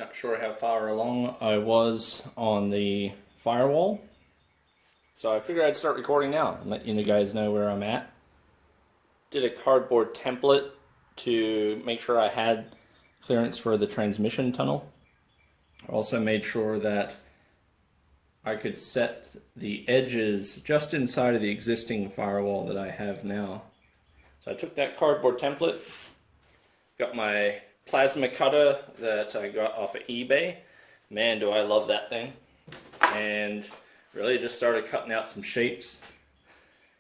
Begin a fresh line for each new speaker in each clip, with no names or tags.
Not sure how far along I was on the firewall, so I figured I'd start recording now and let you guys know where I'm at. Did a cardboard template to make sure I had clearance for the transmission tunnel. Also made sure that I could set the edges just inside of the existing firewall that I have now. So I took that cardboard template, got my plasma cutter that I got off of eBay. Man, do I love that thing. And really just started cutting out some shapes.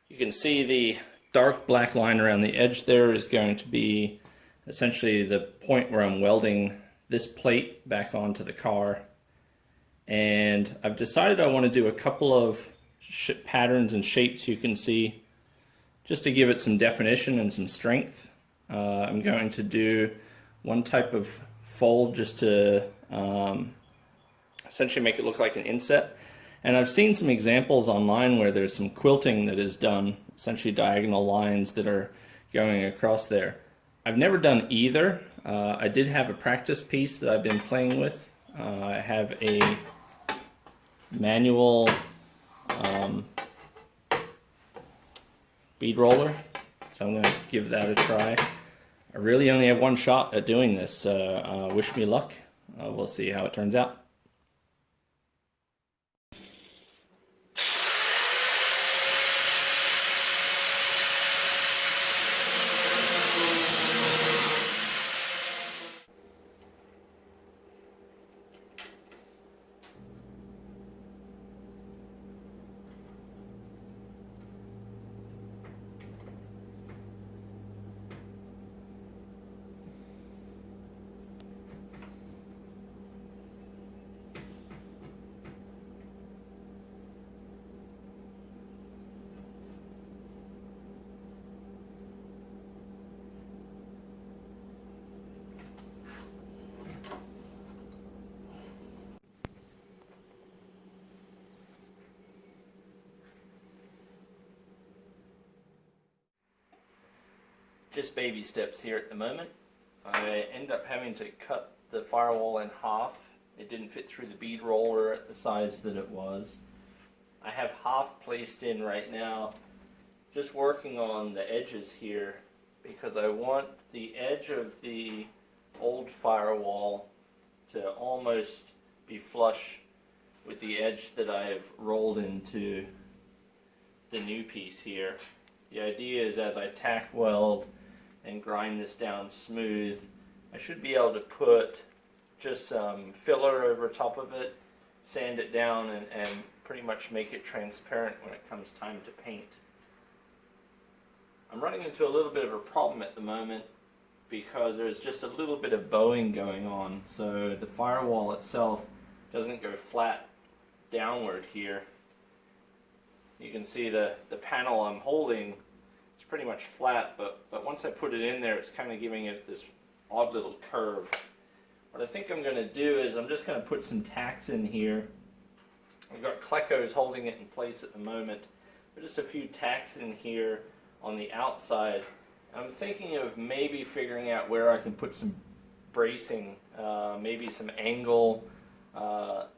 You can see the dark black line around the edge there is going to be essentially the point where I'm welding this plate back onto the car. And I've decided I want to do a couple of patterns and shapes you can see just to give it some definition and some strength. I'm going to do one type of fold just to essentially make it look like an inset. And I've seen some examples online where there's some quilting that is done, essentially diagonal lines that are going across there. I've never done either. I did have a practice piece that I've been playing with. I have a manual bead roller, so I'm going to give that a try. I really only have one shot at doing this, so wish me luck. We'll see how it turns out. Just baby steps here at the moment. I end up having to cut the firewall in half. It didn't fit through the bead roller at the size that it was. I have half placed in right now, just working on the edges here because I want the edge of the old firewall to almost be flush with the edge that I've rolled into the new piece here. The idea is as I tack weld and grind this down smooth, I should be able to put just some filler over top of it, sand it down, and pretty much make it transparent when it comes time to paint. I'm running into a little bit of a problem at the moment because there's just a little bit of bowing going on, so the firewall itself doesn't go flat downward here. You can see the panel I'm holding, it's pretty much flat, but once I put it in there, it's kind of giving it this odd little curve. What I think I'm going to do is I'm just going to put some tacks in here. I've got Klecos holding it in place at the moment. There's just a few tacks in here on the outside. I'm thinking of maybe figuring out where I can put some bracing, maybe some angle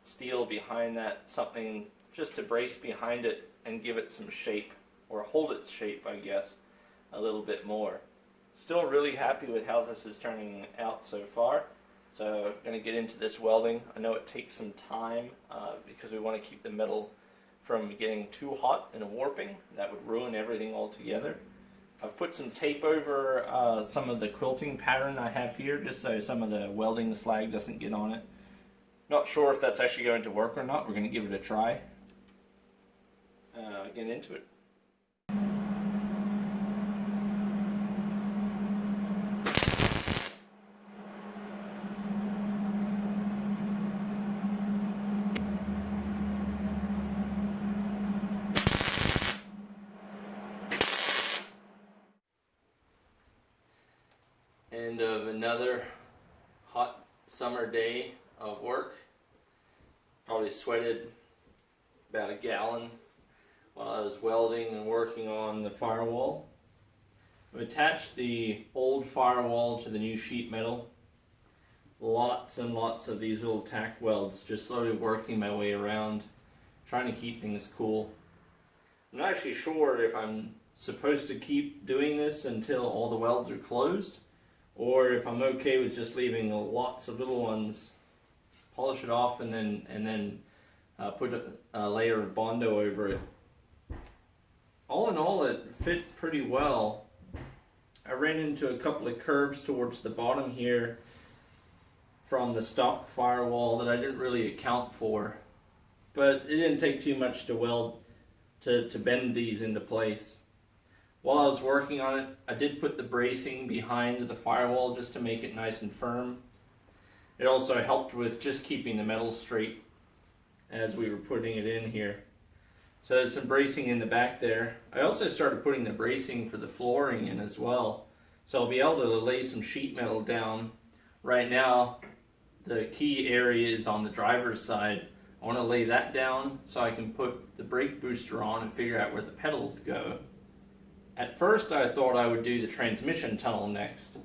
steel behind that, something just to brace behind it and give it some shape, or hold its shape, I guess, a little bit more. Still really happy with how this is turning out so far. So I'm going to get into this welding. I know it takes some time because we want to keep the metal from getting too hot and warping. That would ruin everything altogether. I've put some tape over some of the quilting pattern I have here just so some of the welding slag doesn't get on it. Not sure if that's actually going to work or not. We're going to give it a try. Get into it. End of another hot summer day of work. Probably sweated about a gallon while I was welding and working on the firewall. I've attached the old firewall to the new sheet metal. lots and lots of these little tack welds, just slowly working my way around, trying to keep things cool. I'm not actually sure if I'm supposed to keep doing this until all the welds are closed, or if I'm okay with just leaving lots of little ones, polish it off, and then put a layer of Bondo over it. All in all, it fit pretty well. I ran into a couple of curves towards the bottom here from the stock firewall that I didn't really account for, but it didn't take too much to weld to bend these into place. While I was working on it, I did put the bracing behind the firewall just to make it nice and firm. It also helped with just keeping the metal straight as we were putting it in here. So there's some bracing in the back there. I also started putting the bracing for the flooring in as well. So I'll be able to lay some sheet metal down. Right now, the key area is on the driver's side. I want to lay that down so I can put the brake booster on and figure out where the pedals go. At first I thought I would do the transmission tunnel next,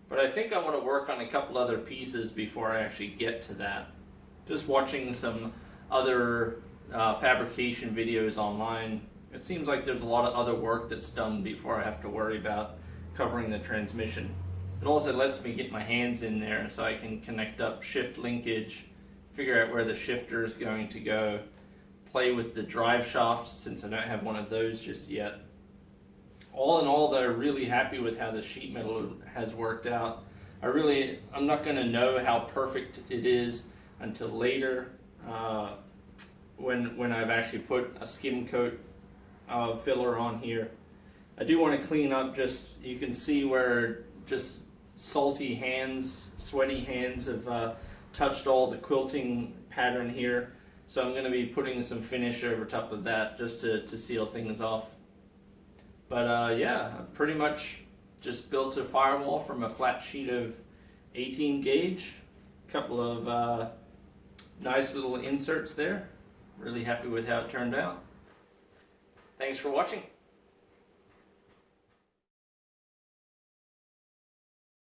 but I think I want to work on a couple other pieces before I actually get to that. Just watching some other fabrication videos online, it seems like there's a lot of other work that's done before I have to worry about covering the transmission. It also lets me get my hands in there so I can connect up shift linkage, figure out where the shifter is going to go, play with the drive shafts since I don't have one of those just yet. All in all, they're really happy with how the sheet metal has worked out. I'm not going to know how perfect it is until later when I've actually put a skim coat filler on here. I do want to clean up, just you can see where just salty hands, sweaty hands have touched all the quilting pattern here. So I'm going to be putting some finish over top of that just to seal things off. But yeah, I've pretty much just built a firewall from a flat sheet of 18 gauge. A couple of nice little inserts there. Really happy with how it turned out. Thanks for watching.